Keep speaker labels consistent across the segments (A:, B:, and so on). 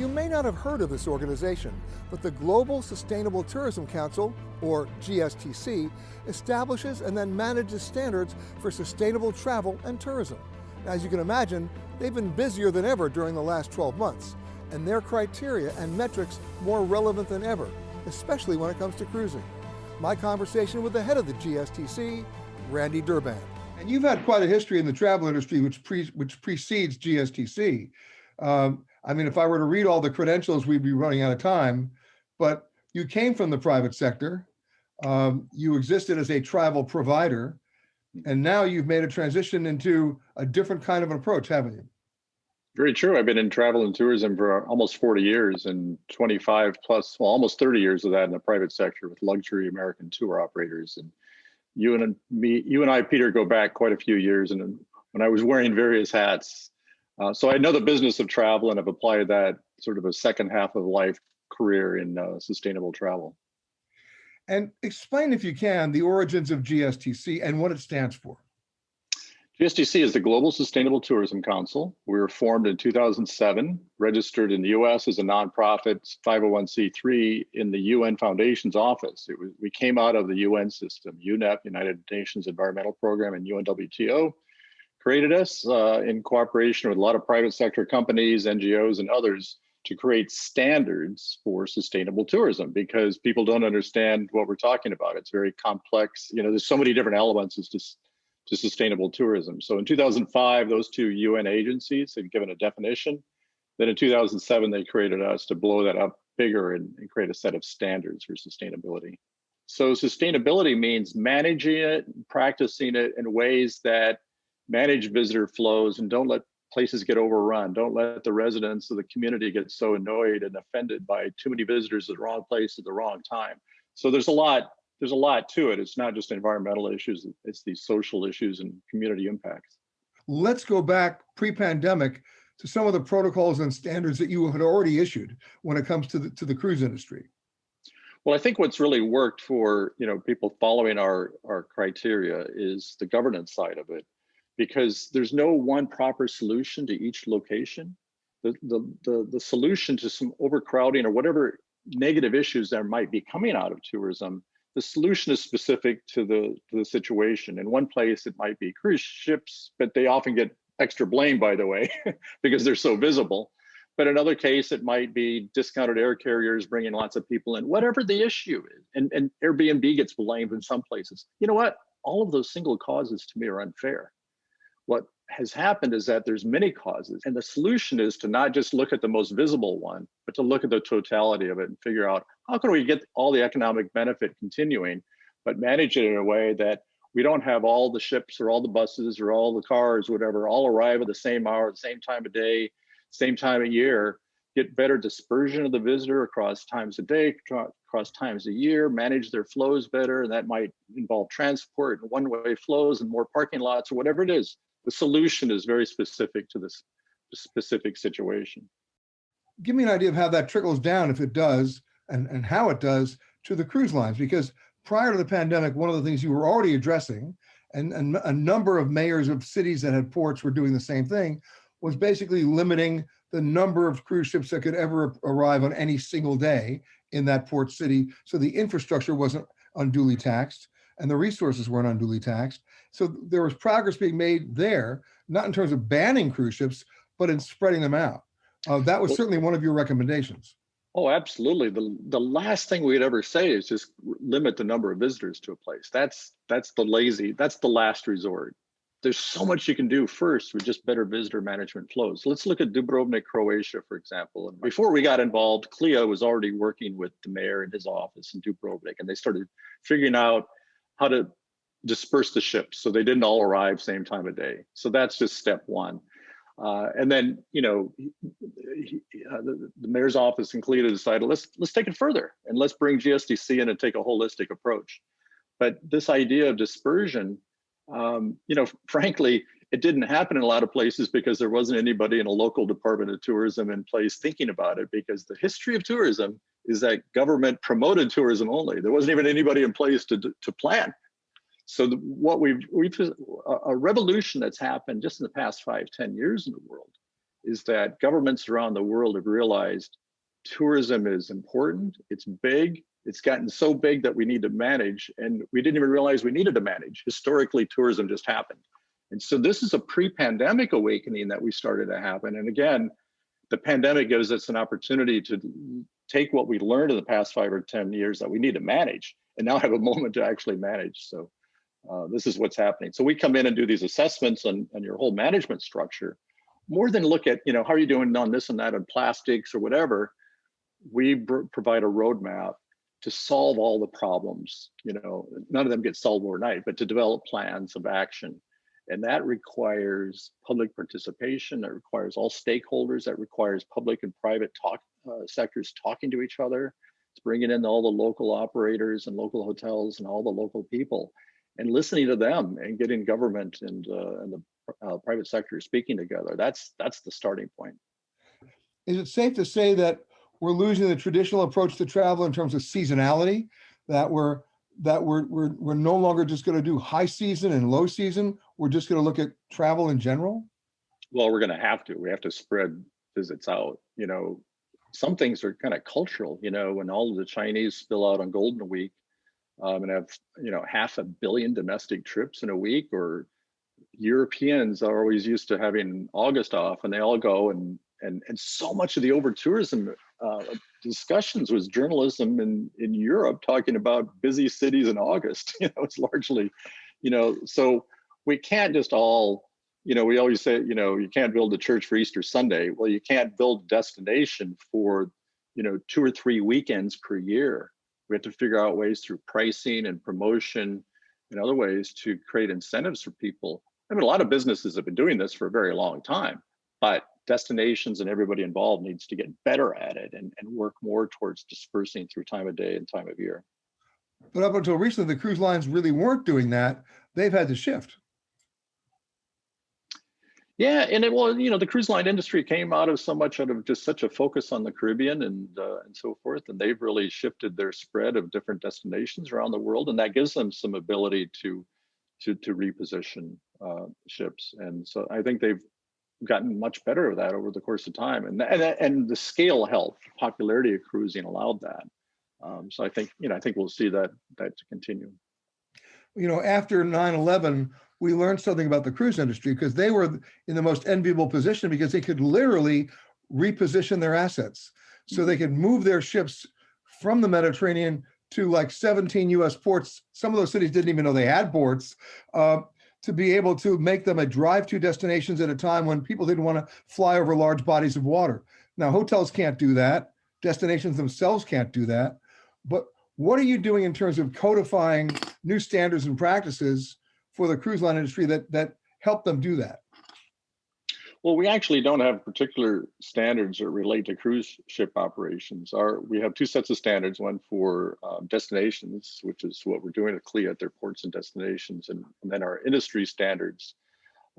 A: You may not have heard of this organization, but the Global Sustainable Tourism Council, or GSTC, establishes and then manages standards for sustainable travel and tourism. As you can imagine, they've been busier than ever during the last 12 months, and their criteria and metrics more relevant than ever, especially when it comes to cruising. My conversation with the head of the GSTC, Randy Durban. And you've had quite a history in the travel industry, which precedes GSTC. I mean, if I were to read all the credentials, we'd be running out of time, but you came from the private sector. You existed as a travel provider, and now you've made a transition into a different kind of an approach, haven't you?
B: Very true. I've been in travel and tourism for almost 40 years and 25 plus, well, almost 30 years of that in the private sector with luxury American tour operators. And you and I, Peter, go back quite a few years, and when I was wearing various hats. So I know the business of travel and have applied that sort of a second half of life career in sustainable travel.
A: And explain, if you can, the origins of GSTC and what it stands for.
B: GSTC is the Global Sustainable Tourism Council. We were formed in 2007, registered in the US as a nonprofit 501c3 in the UN Foundation's office. We came out of the UN system, UNEP, United Nations Environmental Program, and UNWTO. Created us in cooperation with a lot of private sector companies, NGOs, and others to create standards for sustainable tourism, because people don't understand what we're talking about. It's very complex. You know, there's so many different elements to sustainable tourism. So in 2005, those two UN agencies had given a definition. Then in 2007, they created us to blow that up bigger and create a set of standards for sustainability. So sustainability means managing it, practicing it in ways that manage visitor flows and don't let places get overrun. Don't let the residents of the community get so annoyed and offended by too many visitors at the wrong place at the wrong time. So there's a lot to it. It's not just environmental issues, it's these social issues and community impacts.
A: Let's go back pre-pandemic to some of the protocols and standards that you had already issued when it comes to the cruise industry.
B: Well, I think what's really worked for people following our criteria is the governance side of it, because there's no one proper solution to each location. The solution to some overcrowding or whatever negative issues there might be coming out of tourism, the solution is specific to the situation. In one place, it might be cruise ships, but they often get extra blame, by the way, because they're so visible. But in another case, it might be discounted air carriers bringing lots of people in, whatever the issue is. And Airbnb gets blamed in some places. You know what? All of those single causes to me are unfair. What has happened is that there's many causes, and the solution is to not just look at the most visible one, but to look at the totality of it and figure out how can we get all the economic benefit continuing, but manage it in a way that we don't have all the ships or all the buses or all the cars, whatever, all arrive at the same hour, the same time of day, same time of year, get better dispersion of the visitor across times of day, across times of year, manage their flows better. And that might involve transport and one-way flows and more parking lots or whatever it is. The solution is very specific to this specific situation.
A: Give me an idea of how that trickles down, if it does, and how it does to the cruise lines, because prior to the pandemic, one of the things you were already addressing, and a number of mayors of cities that had ports were doing the same thing, was basically limiting the number of cruise ships that could ever arrive on any single day in that port city. So the infrastructure wasn't unduly taxed and the resources weren't unduly taxed. So there was progress being made there, not in terms of banning cruise ships, but in spreading them out. That was certainly one of your recommendations.
B: Oh, absolutely. The last thing we'd ever say is just limit the number of visitors to a place. That's the last resort. There's so much you can do first with just better visitor management flows. Let's look at Dubrovnik, Croatia, for example. And before we got involved, Clea was already working with the mayor in his office in Dubrovnik, and they started figuring out how to disperse the ships so they didn't all arrive same time of day. So that's just step one. And then, the mayor's office in Clea decided, let's take it further and let's bring GSTC in and take a holistic approach. But this idea of dispersion, frankly, it didn't happen in a lot of places because there wasn't anybody in a local department of tourism in place thinking about it, because the history of tourism is that government promoted tourism only. There wasn't even anybody in place to plan. So a revolution that's happened just in the past 5-10 years in the world is that governments around the world have realized tourism is important, it's big, it's gotten so big that we need to manage, and we didn't even realize we needed to manage. Historically, tourism just happened. And so this is a pre-pandemic awakening that we started to happen. And again, the pandemic gives us an opportunity to take what we learned in the past 5 or 10 years that we need to manage, and now have a moment to actually manage. So this is what's happening. So we come in and do these assessments on your whole management structure. More than look at, how are you doing on this and that on plastics or whatever, we provide a roadmap to solve all the problems. None of them get solved overnight, but to develop plans of action. And that requires public participation, that requires all stakeholders, that requires public and private sectors talking to each other. It's bringing in all the local operators and local hotels and all the local people and listening to them and getting government and the private sector speaking together. That's the starting point.
A: Is it safe to say that we're losing the traditional approach to travel in terms of seasonality, that we're no longer just going to do high season and low season? We're just going to look at travel in general?
B: Well, we're going to have to. We have to spread visits out. Some things are kind of cultural. When all of the Chinese spill out on Golden Week and have 500 million domestic trips in a week, or Europeans are always used to having August off, and they all go and so much of the over tourism discussions was journalism in Europe talking about busy cities in August. It's largely, so we can't just all, we always say, you can't build a church for Easter Sunday. Well, you can't build a destination for, 2 or 3 weekends per year. We have to figure out ways through pricing and promotion and other ways to create incentives for people. I mean, a lot of businesses have been doing this for a very long time, but destinations and everybody involved needs to get better at it and work more towards dispersing through time of day and time of year.
A: But up until recently, the cruise lines really weren't doing that. They've had to shift.
B: Yeah, and the cruise line industry came out of just such a focus on the Caribbean and so forth, and they've really shifted their spread of different destinations around the world, and that gives them some ability to reposition ships. And so I think they've gotten much better at that over the course of time, and the scale health popularity of cruising allowed that. So I think we'll see that to continue.
A: After 9/11, we learned something about the cruise industry, because they were in the most enviable position because they could literally reposition their assets. So they could move their ships from the Mediterranean to like 17 US ports. Some of those cities didn't even know they had ports, to be able to make them a drive-to destinations at a time when people didn't want to fly over large bodies of water. Now, hotels can't do that. Destinations themselves can't do that. But what are you doing in terms of codifying new standards and practices for the cruise line industry that help them do that?
B: Well, we actually don't have particular standards that relate to cruise ship operations. We have 2 sets of standards, one for destinations, which is what we're doing at CLIA at their ports and destinations, and then our industry standards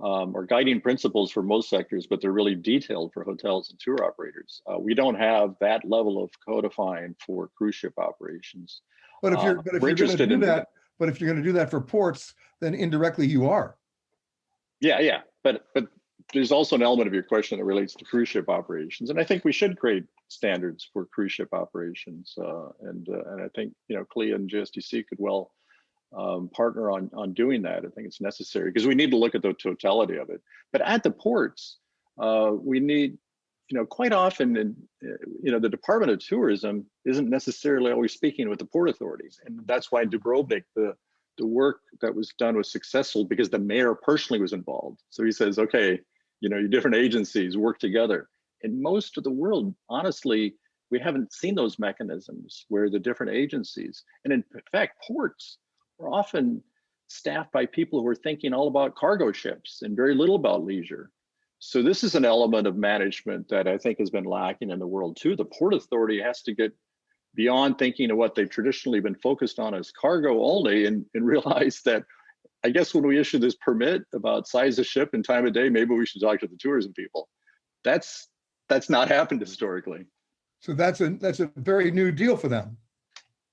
B: are guiding principles for most sectors, but they're really detailed for hotels and tour operators. We don't have that level of codifying for cruise ship operations.
A: But if you're going to do that for ports, then indirectly you are. Yeah.
B: But there's also an element of your question that relates to cruise ship operations, and I think we should create standards for cruise ship operations. And I think CLIA and GSTC could well partner on doing that. I think it's necessary because we need to look at the totality of it. But at the ports, we need, quite often, the Department of Tourism isn't necessarily always speaking with the port authorities, and that's why Dubrovnik, the work that was done was successful because the mayor personally was involved. So he says, okay, your different agencies work together. In most of the world, honestly, we haven't seen those mechanisms where the different agencies, and in fact, ports are often staffed by people who are thinking all about cargo ships and very little about leisure. So this is an element of management that I think has been lacking in the world too. The Port Authority has to get beyond thinking of what they've traditionally been focused on as cargo only and realize that, I guess when we issue this permit about size of ship and time of day, maybe we should talk to the tourism people. That's not happened historically.
A: So that's a very new deal for them.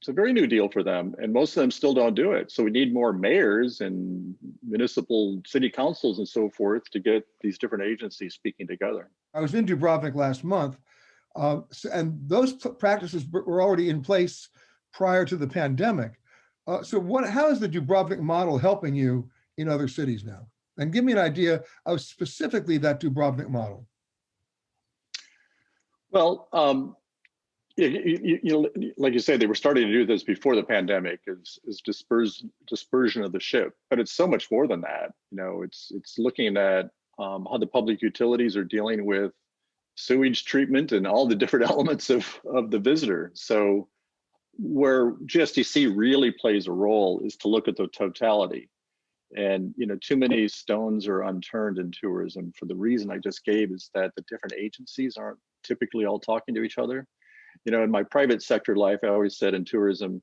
B: it's a very new deal for them, and most of them still don't do it. So we need more mayors and municipal city councils and so forth to get these different agencies speaking together.
A: I was in Dubrovnik last month, and those practices were already in place prior to the pandemic. So how is the Dubrovnik model helping you in other cities now? And give me an idea of specifically that Dubrovnik model.
B: Well, like you say, they were starting to do this before the pandemic, is dispersion of the ship, but it's so much more than that. It's looking at how the public utilities are dealing with sewage treatment and all the different elements of the visitor. So where GSTC really plays a role is to look at the totality. And too many stones are unturned in tourism for the reason I just gave, is that the different agencies aren't typically all talking to each other. In my private sector life, I always said in tourism,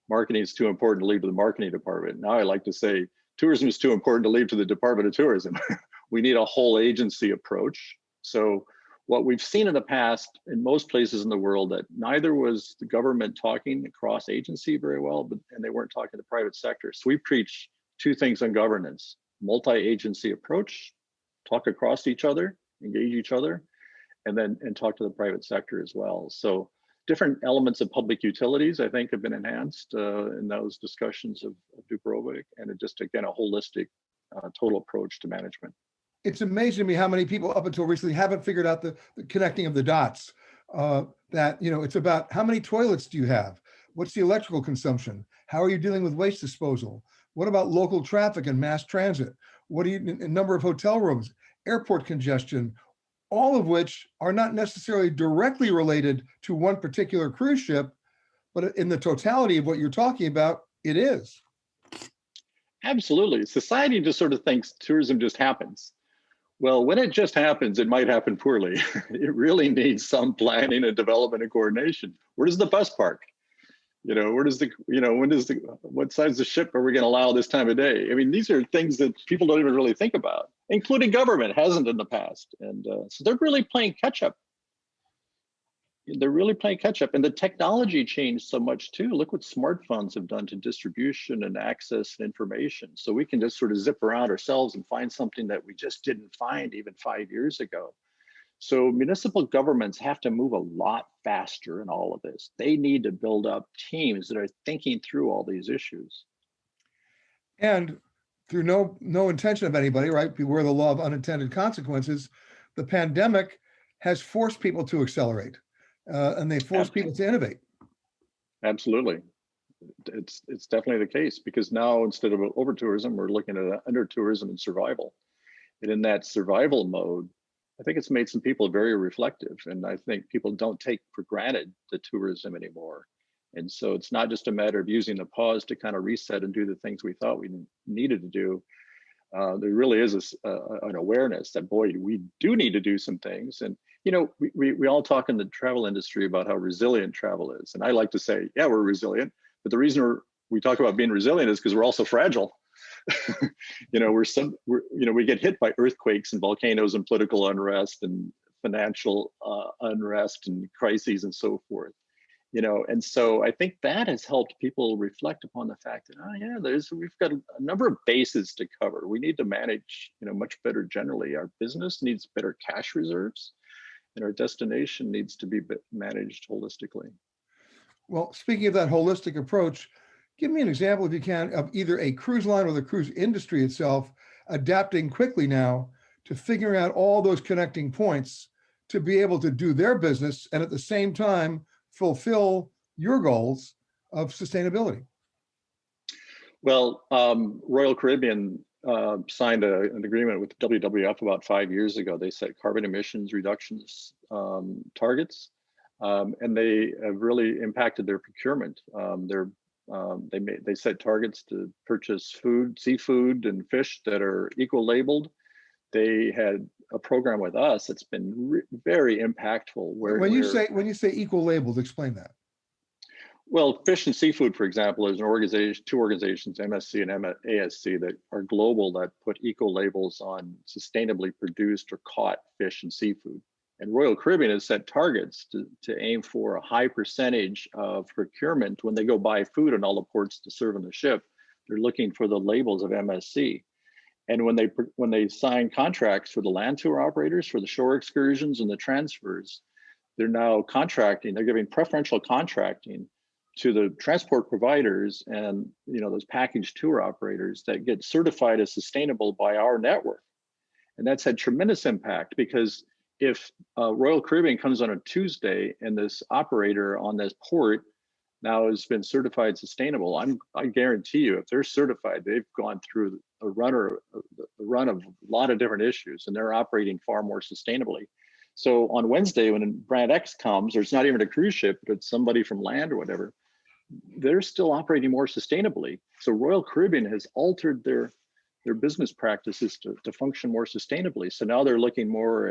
B: marketing is too important to leave to the marketing department. Now I like to say tourism is too important to leave to the Department of Tourism. We need a whole agency approach. So what we've seen in the past in most places in the world, that neither was the government talking across agency very well, and they weren't talking to the private sector. So we preach two things on governance: multi-agency approach, talk across each other, engage each other, and talk to the private sector as well. So different elements of public utilities, I think, have been enhanced in those discussions of Dubrovnik, and just, again, a holistic total approach to management.
A: It's amazing to me how many people up until recently haven't figured out the connecting of the dots. That, it's about how many toilets do you have? What's the electrical consumption? How are you dealing with waste disposal? What about local traffic and mass transit? What do you, number of hotel rooms, airport congestion, all of which are not necessarily directly related to one particular cruise ship, but in the totality of what you're talking about, it is.
B: Absolutely. Society just sort of thinks tourism just happens. Well, when it just happens, it might happen poorly. It really needs some planning and development and coordination. Where does the bus park? What size of ship are we going to allow this time of day? I mean, these are things that people don't even really think about, including government hasn't in the past. And so they're really playing catch up. They're really playing catch up, and the technology changed so much too. Look what smartphones have done to distribution and access and information. So we can just sort of zip around ourselves and find something that we just didn't find even 5 years ago. So municipal governments have to move a lot faster in all of this. They need to build up teams that are thinking through all these issues.
A: And through no intention of anybody, right? Beware the law of unintended consequences. The pandemic has forced people to accelerate, and they force people to innovate.
B: Absolutely. It's definitely the case, because now instead of over tourism, we're looking at under tourism and survival. And in that survival mode, I think it's made some people very reflective, and I think people don't take for granted the tourism anymore. And so it's not just a matter of using the pause to kind of reset and do the things we thought we needed to do. There really is an awareness that, boy, we do need to do some things. And we all talk in the travel industry about how resilient travel is, and I like to say, yeah, we're resilient, but the reason we talk about being resilient is because we're also fragile. We get hit by earthquakes and volcanoes and political unrest and financial unrest and crises and so forth. And so I think that has helped people reflect upon the fact that, we've got a number of bases to cover. We need to manage, much better generally. Our business needs better cash reserves, and our destination needs to be managed holistically.
A: Well, speaking of that holistic approach, give me an example, if you can, of either a cruise line or the cruise industry itself adapting quickly now to figuring out all those connecting points to be able to do their business and at the same time fulfill your goals of sustainability.
B: Well, Royal Caribbean signed an agreement with WWF about 5 years ago. They set carbon emissions reductions targets, and they have really impacted their procurement. They set targets to purchase seafood and fish that are eco-labeled. They had a program with us that's been very impactful.
A: When you say eco-labeled, explain that.
B: Well, Fish and Seafood, for example, is two organizations, MSC and ASC, that are global, that put eco labels on sustainably produced or caught fish and seafood. And Royal Caribbean has set targets to aim for a high percentage of procurement when they go buy food in all the ports to serve on the ship. They're looking for the labels of MSC. And when they sign contracts for the land tour operators, for the shore excursions and the transfers, they're now contracting, they're giving preferential contracting to the transport providers and those package tour operators that get certified as sustainable by our network. And that's had tremendous impact, because if Royal Caribbean comes on a Tuesday and this operator on this port now has been certified sustainable, I guarantee you, if they're certified, they've gone through the run of a lot of different issues, and they're operating far more sustainably. So on Wednesday, when brand X comes, or it's not even a cruise ship, but it's somebody from land or whatever, they're still operating more sustainably. So Royal Caribbean has altered their business practices to function more sustainably. So now they're looking more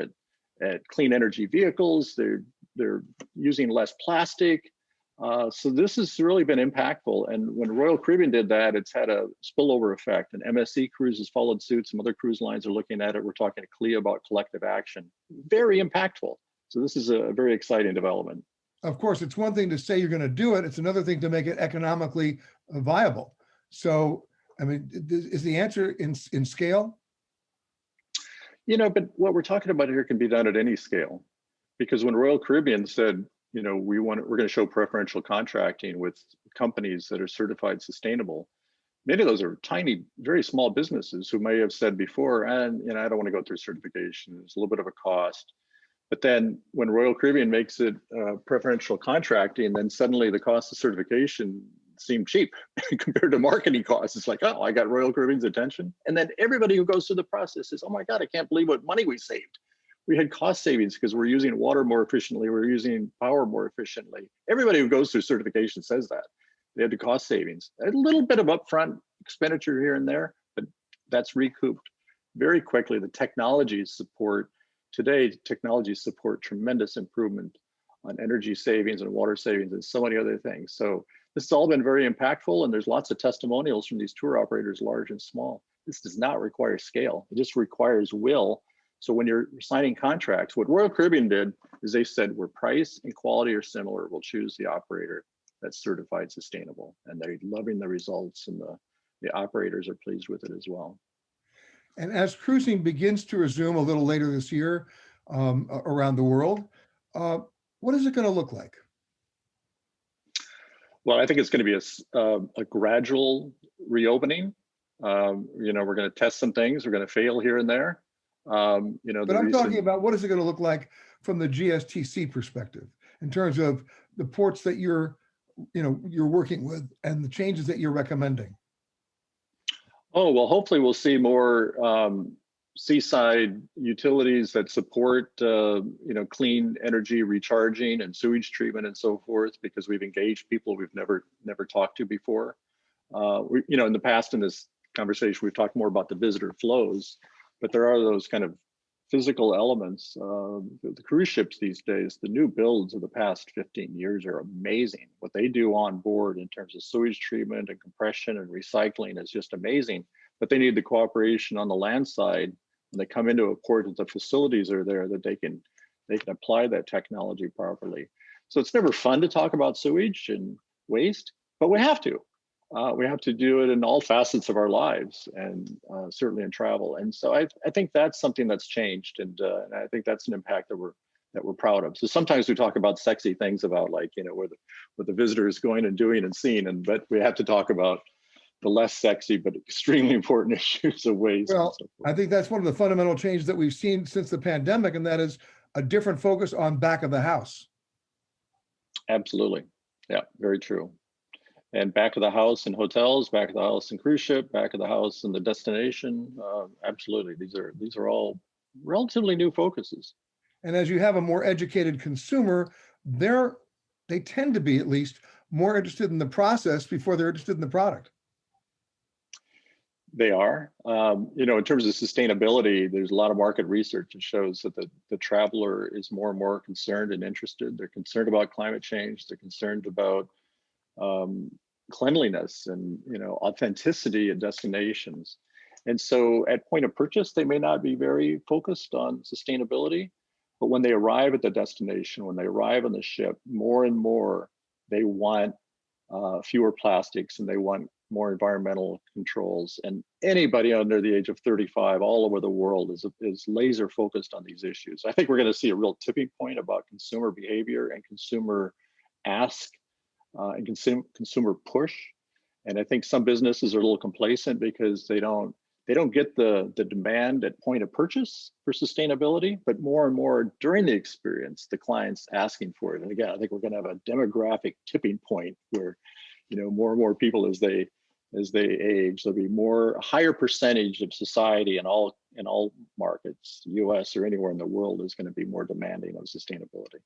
B: at clean energy vehicles. They're using less plastic. So this has really been impactful. And when Royal Caribbean did that, it's had a spillover effect. And MSC Cruises followed suit. Some other cruise lines are looking at it. We're talking to CLIA about collective action. Very impactful. So this is a very exciting development.
A: Of course, it's one thing to say you're going to do it. It's another thing to make it economically viable. So, I mean, is the answer in scale?
B: But what we're talking about here can be done at any scale, because when Royal Caribbean said, we're going to show preferential contracting with companies that are certified sustainable, many of those are tiny, very small businesses who may have said before, and I don't want to go through certification. It's a little bit of a cost. But then when Royal Caribbean makes it preferential contracting, then suddenly the cost of certification seemed cheap compared to marketing costs. It's like, oh, I got Royal Caribbean's attention. And then everybody who goes through the process says, oh my God, I can't believe what money we saved. We had cost savings because we're using water more efficiently, we're using power more efficiently. Everybody who goes through certification says that. They had the cost savings. A little bit of upfront expenditure here and there, but that's recouped very quickly. The technologies support tremendous improvement on energy savings and water savings and so many other things. So this has all been very impactful, and there's lots of testimonials from these tour operators, large and small. This does not require scale. It just requires will. So when you're signing contracts, what Royal Caribbean did is they said, where price and quality are similar, we'll choose the operator that's certified sustainable. And they're loving the results, and the operators are pleased with it as well.
A: And as cruising begins to resume a little later this year around the world, what is it going to look like?
B: Well, I think it's going to be a gradual reopening. We're going to test some things. We're going to fail here and there.
A: But I'm talking about, what is it going to look like from the GSTC perspective, in terms of the ports that you're working with and the changes that you're recommending?
B: Oh, well, hopefully we'll see more seaside utilities that support clean energy recharging and sewage treatment and so forth, because we've engaged people we've never talked to before. In the past, in this conversation, we've talked more about the visitor flows, but there are those kind of physical elements. The cruise ships these days, the new builds of the past 15 years are amazing. What they do on board in terms of sewage treatment and compression and recycling is just amazing. But they need the cooperation on the land side when they come into a port, that the facilities are there, that they can apply that technology properly. So it's never fun to talk about sewage and waste, but we have to. We have to do it in all facets of our lives, and certainly in travel. And so I think that's something that's changed, and I think that's an impact that we're proud of. So sometimes we talk about sexy things about, like, where the visitor is going and doing and seeing, but we have to talk about the less sexy but extremely important issues of waste.
A: Well, I think that's one of the fundamental changes that we've seen since the pandemic, and that is a different focus on back of the house.
B: Absolutely. Yeah, very true. And back of the house in hotels, back of the house in cruise ship, back of the house in the destination. Absolutely, these are all relatively new focuses.
A: And as you have a more educated consumer, they tend to be, at least, more interested in the process before they're interested in the product.
B: They are. In terms of sustainability, there's a lot of market research that shows that the traveler is more and more concerned and interested. They're concerned about climate change. They're concerned about cleanliness and authenticity in destinations. And so at point of purchase, they may not be very focused on sustainability, But when they arrive at the destination, when they arrive on the ship, more and more they want fewer plastics and they want more environmental controls. And anybody under the age of 35 all over the world is laser focused on these issues. I think we're going to see a real tipping point about consumer behavior and consumer ask and consumer push. And I think some businesses are a little complacent because they don't get the demand at point of purchase for sustainability, but more and more during the experience, the client's asking for it. And again, I think we're going to have a demographic tipping point where, more and more people as they age, there'll be a higher percentage of society in all markets, US or anywhere in the world, is going to be more demanding of sustainability.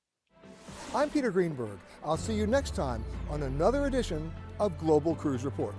A: I'm Peter Greenberg. I'll see you next time on another edition of Global Cruise Report.